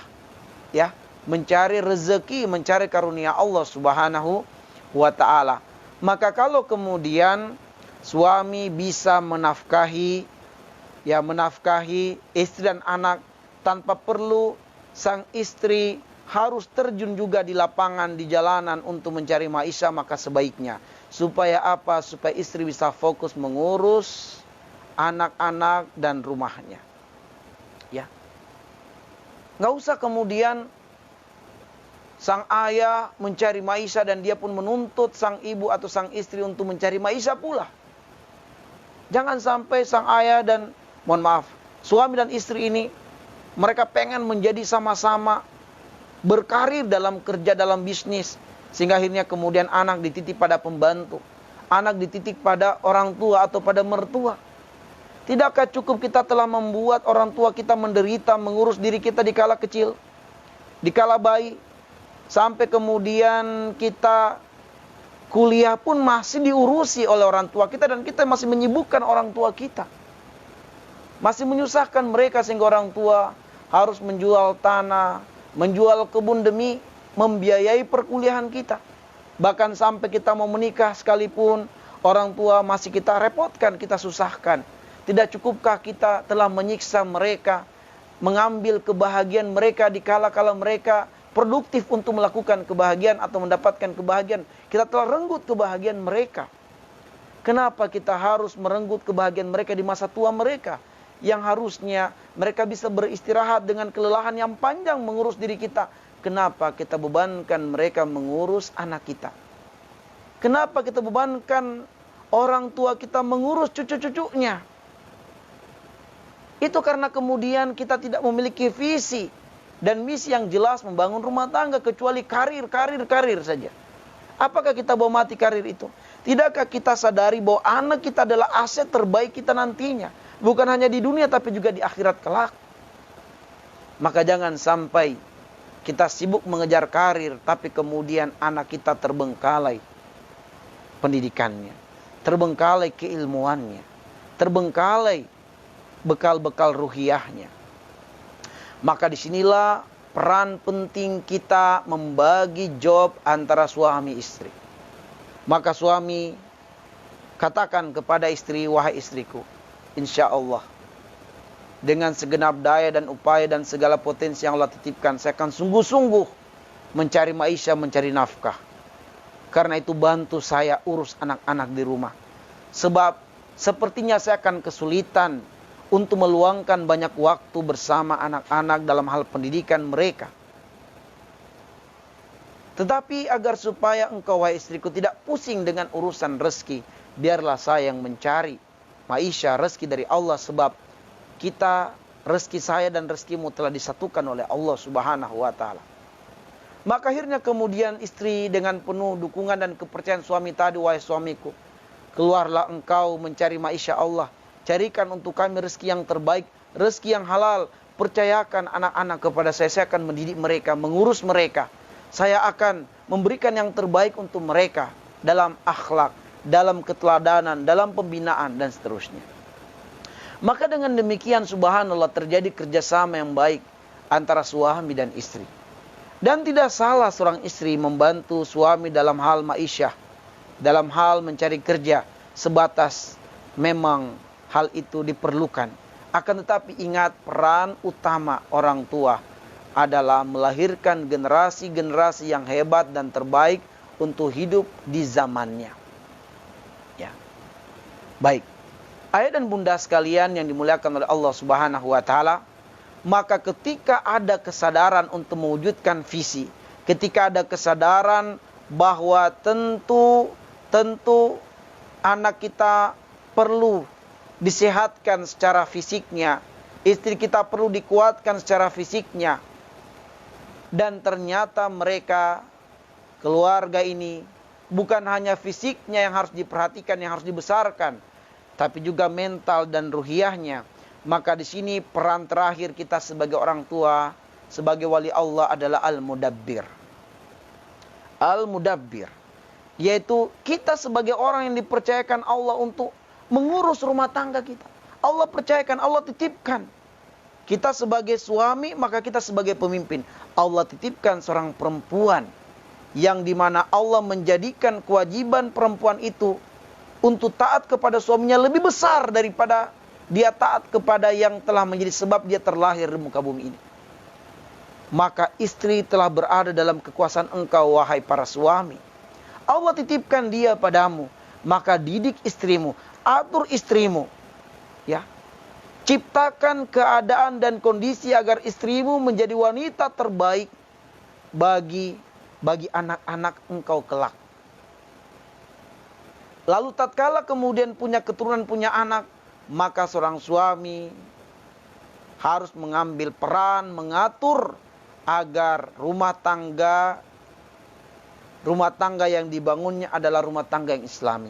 ya, mencari rezeki, mencari karunia Allah Subhanahu wa taala. Maka kalau kemudian suami bisa menafkahi istri dan anak tanpa perlu sang istri harus terjun juga di lapangan, di jalanan untuk mencari maisha, maka sebaiknya. Supaya apa? Supaya istri bisa fokus mengurus anak-anak dan rumahnya. Ya. Nggak usah kemudian sang ayah mencari maisha dan dia pun menuntut sang ibu atau sang istri untuk mencari maisha pula. Jangan sampai sang ayah dan, mohon maaf, suami dan istri ini, mereka pengen menjadi sama-sama berkarir dalam kerja, dalam bisnis. Sehingga akhirnya kemudian anak dititip pada pembantu. Anak dititip pada orang tua atau pada mertua. Tidakkah cukup kita telah membuat orang tua kita menderita, mengurus diri kita di kala kecil, di kala bayi. Sampai kemudian kita kuliah pun masih diurusi oleh orang tua kita. Dan kita masih menyibukkan orang tua kita. Masih menyusahkan mereka sehingga orang tua harus menjual tanah, menjual kebun demi membiayai perkuliahan kita. Bahkan sampai kita mau menikah sekalipun, orang tua masih kita repotkan, kita susahkan. Tidak cukupkah kita telah menyiksa mereka, mengambil kebahagiaan mereka di kala-kala mereka produktif untuk melakukan kebahagiaan atau mendapatkan kebahagiaan. Kita telah renggut kebahagiaan mereka. Kenapa kita harus merenggut kebahagiaan mereka di masa tua mereka? Yang harusnya mereka bisa beristirahat dengan kelelahan yang panjang mengurus diri kita. Kenapa kita bebankan mereka mengurus anak kita? Kenapa kita bebankan orang tua kita mengurus cucu-cucunya? Itu karena kemudian kita tidak memiliki visi dan misi yang jelas membangun rumah tangga, kecuali karir saja. Apakah kita bawa mati karir itu? Tidakkah kita sadari bahwa anak kita adalah aset terbaik kita nantinya? Bukan hanya di dunia tapi juga di akhirat kelak. Maka jangan sampai kita sibuk mengejar karir, tapi kemudian anak kita terbengkalai pendidikannya, terbengkalai keilmuannya, terbengkalai bekal-bekal ruhiyahnya. Maka disinilah peran penting kita membagi job antara suami istri. Maka suami katakan kepada istri, wahai istriku, insya Allah dengan segenap daya dan upaya dan segala potensi yang Allah titipkan, saya akan sungguh-sungguh mencari maisha, mencari nafkah. Karena itu bantu saya urus anak-anak di rumah. Sebab sepertinya saya akan kesulitan untuk meluangkan banyak waktu bersama anak-anak dalam hal pendidikan mereka. Tetapi agar supaya engkau wahai istriku tidak pusing dengan urusan rezeki, biarlah saya yang mencari maisha, rezeki dari Allah, sebab kita, rezeki saya dan rezekimu telah disatukan oleh Allah Subhanahu wa taala. Maka akhirnya kemudian istri dengan penuh dukungan dan kepercayaan suami tadi, wahai suamiku, keluarlah engkau mencari maisha Allah. Carikan untuk kami rezeki yang terbaik, rezeki yang halal. Percayakan anak-anak kepada saya akan mendidik mereka, mengurus mereka. Saya akan memberikan yang terbaik untuk mereka dalam akhlak, dalam keteladanan, dalam pembinaan, dan seterusnya. Maka dengan demikian subhanallah terjadi kerjasama yang baik antara suami dan istri. Dan tidak salah seorang istri membantu suami dalam hal ma'isyah, dalam hal mencari kerja, sebatas memang hal itu diperlukan. Akan tetapi ingat, peran utama orang tua adalah melahirkan generasi-generasi yang hebat dan terbaik untuk hidup di zamannya. Ya. Baik. Ayah dan bunda sekalian yang dimuliakan oleh Allah Subhanahu wa taala, maka ketika ada kesadaran untuk mewujudkan visi, ketika ada kesadaran bahwa tentu anak kita perlu disehatkan secara fisiknya, istri kita perlu dikuatkan secara fisiknya, dan ternyata mereka, keluarga ini, bukan hanya fisiknya yang harus diperhatikan, yang harus dibesarkan, tapi juga mental dan ruhiyahnya. Maka di sini peran terakhir kita sebagai orang tua, sebagai wali Allah adalah al-mudabbir. Al-mudabbir, yaitu kita sebagai orang yang dipercayakan Allah untuk mengurus rumah tangga kita. Allah percayakan, Allah titipkan. Kita sebagai suami, maka kita sebagai pemimpin. Allah titipkan seorang perempuan yang dimana Allah menjadikan kewajiban perempuan itu untuk taat kepada suaminya lebih besar daripada dia taat kepada yang telah menjadi sebab dia terlahir di muka bumi ini. Maka istri telah berada dalam kekuasaan engkau, wahai para suami. Allah titipkan dia padamu, maka didik istrimu, atur istrimu, ya. Ciptakan keadaan dan kondisi agar istrimu menjadi wanita terbaik bagi anak-anak engkau kelak. Lalu tatkala kemudian punya keturunan, punya anak, maka seorang suami harus mengambil peran mengatur agar rumah tangga yang dibangunnya adalah rumah tangga yang islami.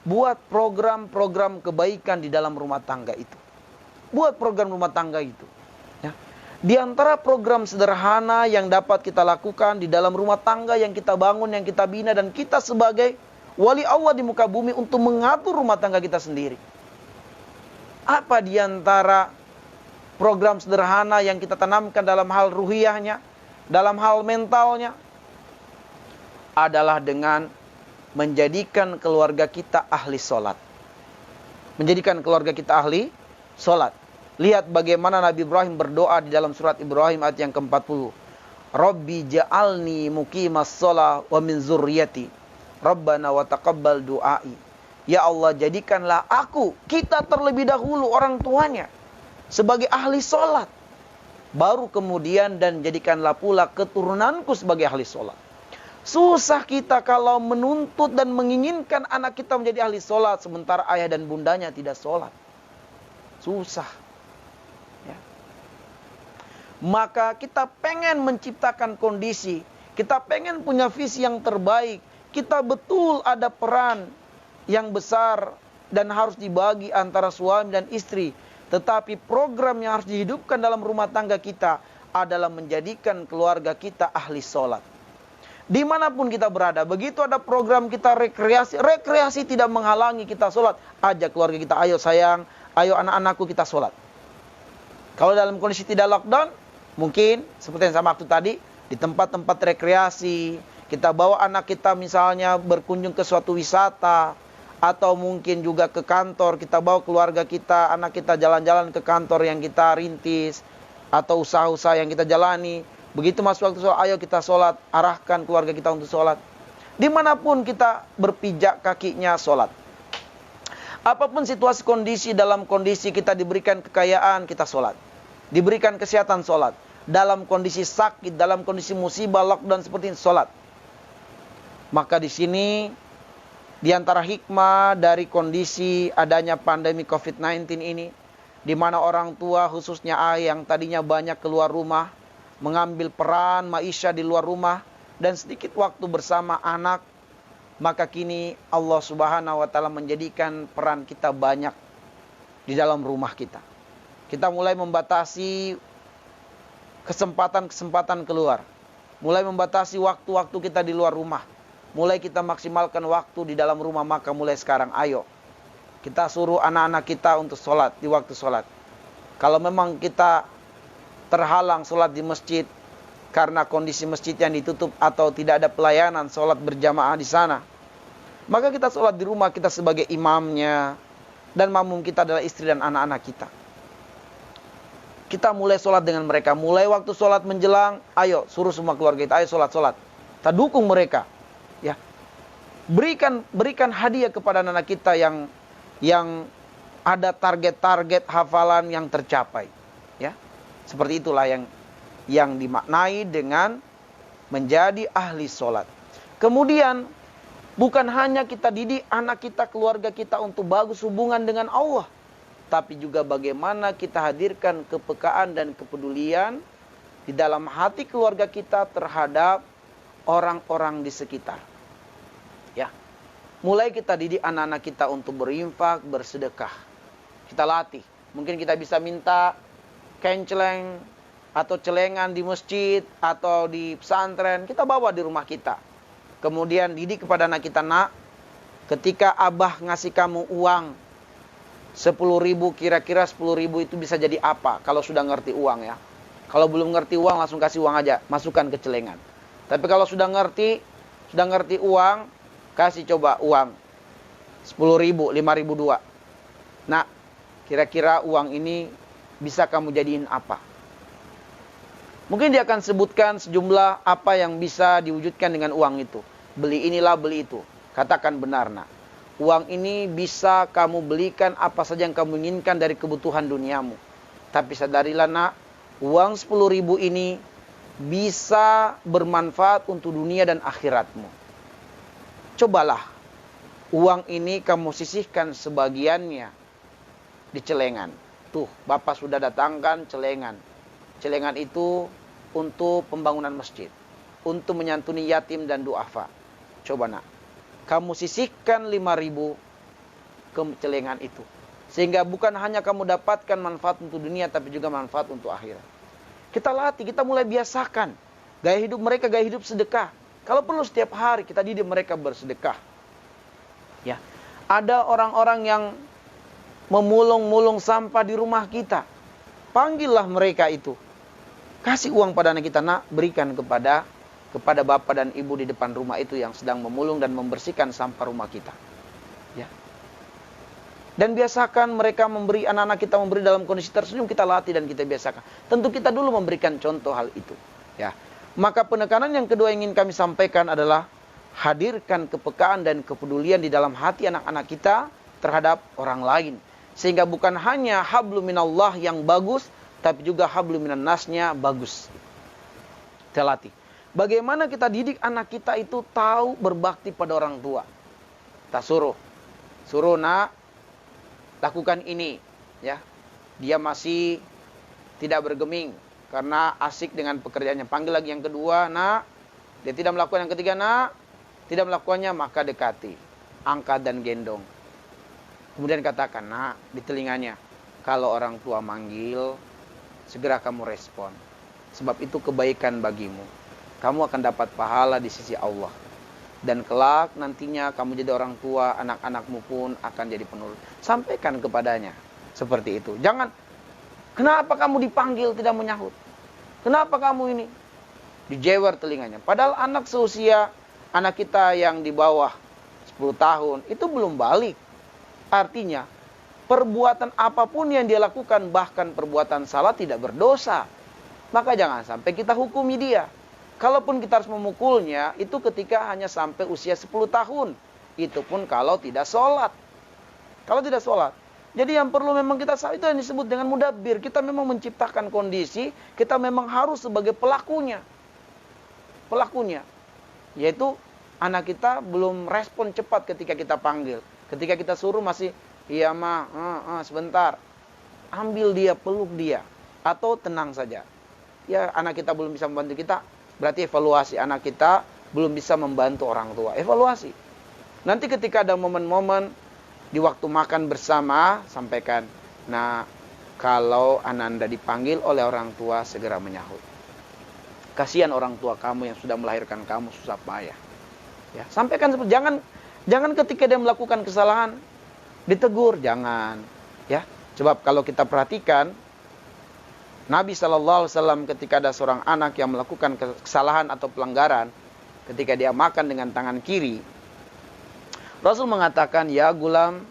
Buat program-program kebaikan di dalam rumah tangga itu. Buat program rumah tangga itu. Ya. Di antara program sederhana yang dapat kita lakukan di dalam rumah tangga yang kita bangun, yang kita bina, dan kita sebagai wali Allah di muka bumi untuk mengatur rumah tangga kita sendiri. Apa di antara program sederhana yang kita tanamkan dalam hal ruhiyahnya, dalam hal mentalnya? Adalah dengan menjadikan keluarga kita ahli sholat. Menjadikan keluarga kita ahli sholat. Lihat bagaimana Nabi Ibrahim berdoa di dalam surat Ibrahim ayat yang ke-40. Rabbi ja'alni muqimas sholah wa min zurriyati. Rabbana wa taqabbal du'ai. Ya Allah, jadikanlah kita terlebih dahulu orang tuanya sebagai ahli sholat. Baru kemudian dan jadikanlah pula keturunanku sebagai ahli sholat. Susah kita kalau menuntut dan menginginkan anak kita menjadi ahli sholat, sementara ayah dan bundanya tidak sholat. Susah. Ya. Maka kita pengen menciptakan kondisi, kita pengen punya visi yang terbaik, kita betul ada peran yang besar dan harus dibagi antara suami dan istri. Tetapi program yang harus dihidupkan dalam rumah tangga kita adalah menjadikan keluarga kita ahli sholat. Dimanapun kita berada, begitu ada program kita rekreasi tidak menghalangi kita sholat. Ajak keluarga kita, ayo sayang, ayo anak-anakku kita sholat. Kalau dalam kondisi tidak lockdown, mungkin seperti yang saya maksud tadi, di tempat-tempat rekreasi, kita bawa anak kita misalnya berkunjung ke suatu wisata, atau mungkin juga ke kantor, kita bawa keluarga kita, anak kita jalan-jalan ke kantor yang kita rintis, atau usaha-usaha yang kita jalani. Begitu masuk waktu sholat, ayo kita sholat, arahkan keluarga kita untuk sholat. Dimanapun kita berpijak kakinya sholat. Apapun situasi kondisi, dalam kondisi kita diberikan kekayaan, kita sholat. Diberikan kesehatan, sholat. Dalam kondisi sakit, dalam kondisi musibah, lockdown seperti ini, sholat. Maka di sini di antara hikmah dari kondisi adanya pandemi COVID-19 ini, di mana orang tua khususnya ayah yang tadinya banyak keluar rumah, mengambil peran maisha di luar rumah dan sedikit waktu bersama anak, maka kini Allah Subhanahu wa taala menjadikan peran kita banyak di dalam rumah kita. Kita mulai membatasi kesempatan-kesempatan keluar. Mulai membatasi waktu-waktu kita di luar rumah. Mulai kita maksimalkan waktu di dalam rumah, maka mulai sekarang ayo kita suruh anak-anak kita untuk sholat di waktu sholat. Kalau memang kita terhalang sholat di masjid karena kondisi masjid yang ditutup atau tidak ada pelayanan sholat berjamaah di sana, maka kita sholat di rumah kita sebagai imamnya, dan makmum kita adalah istri dan anak-anak kita. Kita mulai sholat dengan mereka. Mulai waktu sholat menjelang, ayo suruh semua keluarga kita, ayo sholat. Kita dukung mereka. Ya, berikan hadiah kepada anak kita yang ada target-target hafalan yang tercapai. Ya, seperti itulah yang dimaknai dengan menjadi ahli sholat. Kemudian bukan hanya kita didik anak kita, keluarga kita untuk bagus hubungan dengan Allah, tapi juga bagaimana kita hadirkan kepekaan dan kepedulian di dalam hati keluarga kita terhadap orang-orang di sekitar. Ya, mulai kita didik anak-anak kita untuk berinfak, bersedekah. Kita latih. Mungkin kita bisa minta kenceleng atau celengan di masjid atau di pesantren, kita bawa di rumah kita. Kemudian didik kepada anak kita, nak, ketika abah ngasih kamu uang 10.000, kira-kira 10.000 itu bisa jadi apa? Kalau sudah ngerti uang ya. Kalau belum ngerti uang, langsung kasih uang aja, masukkan ke celengan. Tapi kalau sudah ngerti uang, kasih coba uang 10.000, 5.002. Nah, kira-kira uang ini bisa kamu jadiin apa? Mungkin dia akan sebutkan sejumlah apa yang bisa diwujudkan dengan uang itu. Beli inilah, beli itu. Katakan benar, nak. Uang ini bisa kamu belikan apa saja yang kamu inginkan dari kebutuhan duniamu. Tapi sadarilah, nak, uang 10.000 ini bisa bermanfaat untuk dunia dan akhiratmu. Cobalah uang ini kamu sisihkan sebagiannya di celengan. Tuh, Bapak sudah datangkan celengan. Celengan itu untuk pembangunan masjid, untuk menyantuni yatim dan duafa. Coba, nak, kamu sisihkan 5.000 ke celengan itu. Sehingga bukan hanya kamu dapatkan manfaat untuk dunia, tapi juga manfaat untuk akhirat. Kita latih, kita mulai biasakan. Gaya hidup mereka, gaya hidup sedekah. Kalau perlu setiap hari kita didik mereka bersedekah. Ya, ada orang-orang yang memulung-mulung sampah di rumah kita. Panggillah mereka itu. Kasih uang pada anak kita, nak, berikan kepada bapak dan ibu di depan rumah itu yang sedang memulung dan membersihkan sampah rumah kita. Ya. Dan biasakan mereka memberi, anak-anak kita memberi dalam kondisi tersenyum, kita latih dan kita biasakan. Tentu kita dulu memberikan contoh hal itu. Ya. Maka penekanan yang kedua yang ingin kami sampaikan adalah hadirkan kepekaan dan kepedulian di dalam hati anak-anak kita terhadap orang lain. Sehingga bukan hanya hablum minallah yang bagus, tapi juga hablum minan nasnya bagus. Kita latih. Bagaimana kita didik anak kita itu tahu berbakti pada orang tua. Kita suruh, nak, lakukan ini, ya. Dia masih tidak bergeming karena asik dengan pekerjaannya. Panggil lagi yang kedua, nak. Dia tidak melakukan yang ketiga, nak. Tidak melakukannya, maka dekati, angkat dan gendong. Kemudian katakan, nak, di telinganya, kalau orang tua manggil, segera kamu respon. Sebab itu kebaikan bagimu. Kamu akan dapat pahala di sisi Allah. Dan kelak nantinya kamu jadi orang tua, anak-anakmu pun akan jadi penurut. Sampaikan kepadanya seperti itu. Jangan, kenapa kamu dipanggil tidak menyahut? Kenapa kamu ini? Dijewer telinganya. Padahal anak seusia anak kita yang di bawah 10 tahun itu belum balik. Artinya, perbuatan apapun yang dia lakukan, bahkan perbuatan salah, tidak berdosa. Maka jangan sampai kita hukumi dia. Kalaupun kita harus memukulnya, itu ketika hanya sampai usia 10 tahun. Itu pun kalau tidak sholat. Kalau tidak sholat. Jadi yang perlu memang kita, itu yang disebut dengan mudabbir. Kita memang menciptakan kondisi, kita memang harus sebagai pelakunya. Yaitu anak kita belum respon cepat ketika kita panggil. Ketika kita suruh masih, iya mah, sebentar. Ambil dia, peluk dia. Atau tenang saja. Ya, anak kita belum bisa membantu kita, berarti evaluasi. Anak kita belum bisa membantu orang tua. Evaluasi. Nanti ketika ada momen-momen di waktu makan bersama, sampaikan. Nah, kalau Ananda dipanggil oleh orang tua, segera menyahut. Kasihan orang tua kamu yang sudah melahirkan kamu susah payah. Ya, sampaikan seperti jangan ketika dia melakukan kesalahan ditegur, jangan. Ya, sebab kalau kita perhatikan Nabi SAW ketika ada seorang anak yang melakukan kesalahan atau pelanggaran, ketika dia makan dengan tangan kiri, Rasul mengatakan, ya gulam,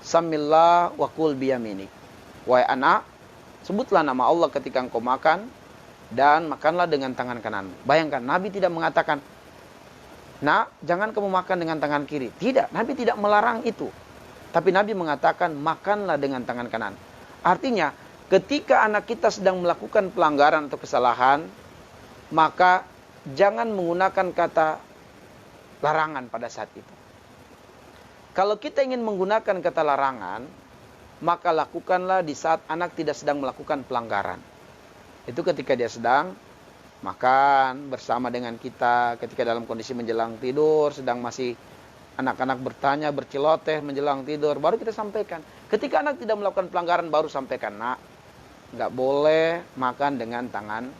samillah wa kul biyaminik. Wahai anak, sebutlah nama Allah ketika engkau makan, dan makanlah dengan tangan kanan. Bayangkan, Nabi tidak mengatakan, nah, jangan kamu makan dengan tangan kiri. Tidak, Nabi tidak melarang itu. Tapi Nabi mengatakan, makanlah dengan tangan kanan. Artinya, ketika anak kita sedang melakukan pelanggaran atau kesalahan, maka jangan menggunakan kata larangan pada saat itu. Kalau kita ingin menggunakan kata larangan, maka lakukanlah di saat anak tidak sedang melakukan pelanggaran. Itu ketika dia sedang makan bersama dengan kita, ketika dalam kondisi menjelang tidur, sedang masih anak-anak bertanya, berceloteh menjelang tidur, baru kita sampaikan. Ketika anak tidak melakukan pelanggaran, baru sampaikan, nak, nggak boleh makan dengan tangan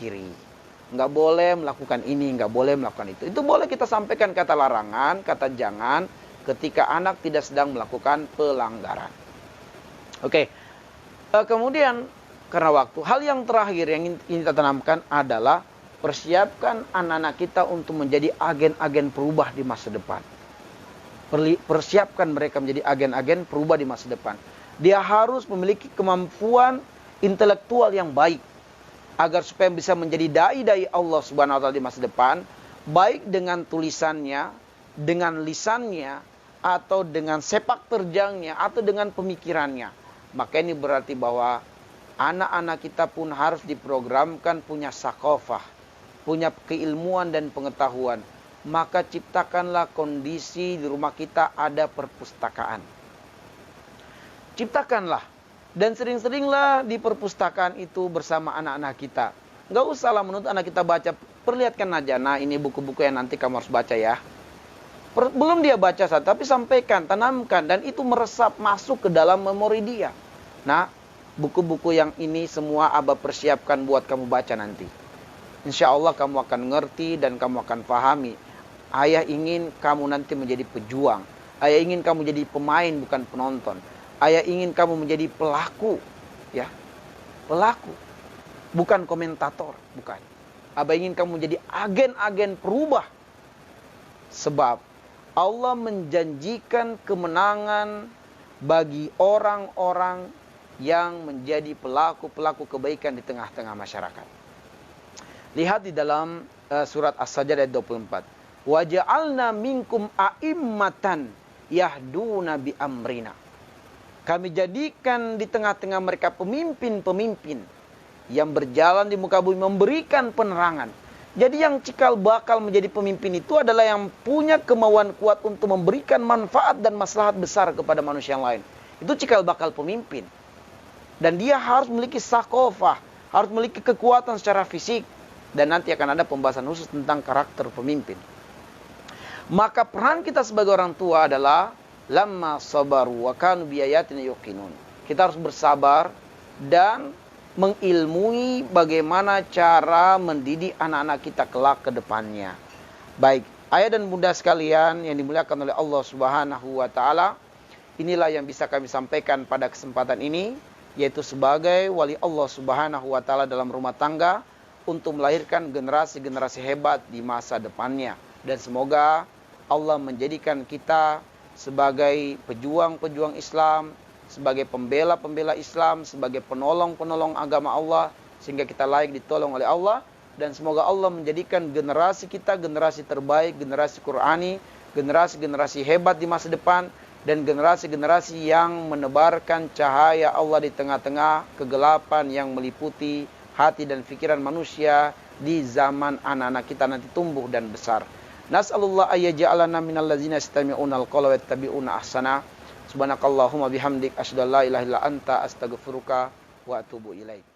kiri. Nggak boleh melakukan ini, nggak boleh melakukan itu. Itu boleh kita sampaikan kata larangan, kata jangan, ketika anak tidak sedang melakukan pelanggaran. Oke, kemudian karena waktu, hal yang terakhir yang ingin kita tanamkan adalah persiapkan anak-anak kita untuk menjadi agen-agen perubah di masa depan. Persiapkan mereka menjadi agen-agen perubah di masa depan. Dia harus memiliki kemampuan intelektual yang baik, agar supaya bisa menjadi dai-dai Allah Subhanahu wa taala di masa depan, baik dengan tulisannya, dengan lisannya, atau dengan sepak terjangnya, atau dengan pemikirannya. Maka ini berarti bahwa anak-anak kita pun harus diprogramkan punya sakofah, punya keilmuan dan pengetahuan. Maka ciptakanlah kondisi di rumah kita ada perpustakaan. Ciptakanlah. Dan sering-seringlah di perpustakaan itu bersama anak-anak kita. Nggak usahlah menuntut anak kita baca. Perlihatkan aja, nah ini buku-buku yang nanti kamu harus baca ya. Belum dia baca saja, tapi sampaikan, tanamkan. Dan itu meresap masuk ke dalam memori dia. Nah, buku-buku yang ini semua Abah persiapkan buat kamu baca nanti. Insya Allah kamu akan ngerti dan kamu akan pahami. Ayah ingin kamu nanti menjadi pejuang. Ayah ingin kamu jadi pemain bukan penonton. Ayah ingin kamu menjadi pelaku. Ya, pelaku. Bukan komentator, bukan. Abah ingin kamu menjadi agen-agen perubah. Sebab Allah menjanjikan kemenangan bagi orang-orang yang menjadi pelaku-pelaku kebaikan di tengah-tengah masyarakat. Lihat di dalam surat As-Sajdah ayat 24. Waja'alna minkum a'immatan yahduna bi amrina. Kami jadikan di tengah-tengah mereka pemimpin-pemimpin yang berjalan di muka bumi memberikan penerangan. Jadi yang cikal bakal menjadi pemimpin itu adalah yang punya kemauan kuat untuk memberikan manfaat dan maslahat besar kepada manusia yang lain. Itu cikal bakal pemimpin. Dan dia harus memiliki sakofah, harus memiliki kekuatan secara fisik. Dan nanti akan ada pembahasan khusus tentang karakter pemimpin. Maka peran kita sebagai orang tua adalah lamma sabaru wa kanu bi ayatina yuqinun. Kita harus bersabar dan mengilmui bagaimana cara mendidik anak-anak kita kelak ke depannya. Baik, ayah dan bunda sekalian yang dimuliakan oleh Allah Subhanahu wa taala, inilah yang bisa kami sampaikan pada kesempatan ini, yaitu sebagai wali Allah Subhanahu wa taala dalam rumah tangga untuk melahirkan generasi-generasi hebat di masa depannya. Dan semoga Allah menjadikan kita sebagai pejuang-pejuang Islam, sebagai pembela-pembela Islam, sebagai penolong-penolong agama Allah, sehingga kita layak ditolong oleh Allah. Dan semoga Allah menjadikan generasi kita generasi terbaik, generasi Qur'ani, generasi-generasi hebat di masa depan, dan generasi-generasi yang menebarkan cahaya Allah di tengah-tengah kegelapan yang meliputi hati dan pikiran manusia di zaman anak-anak kita nanti tumbuh dan besar. Nas'alullah ayyaj'alana minal ladzina yastami'una al-qawla wa yattabi'una ahsana. Subhanakallahumma bihamdik asyhadu an la ilaha illa anta astaghfiruka wa atubu ilaik.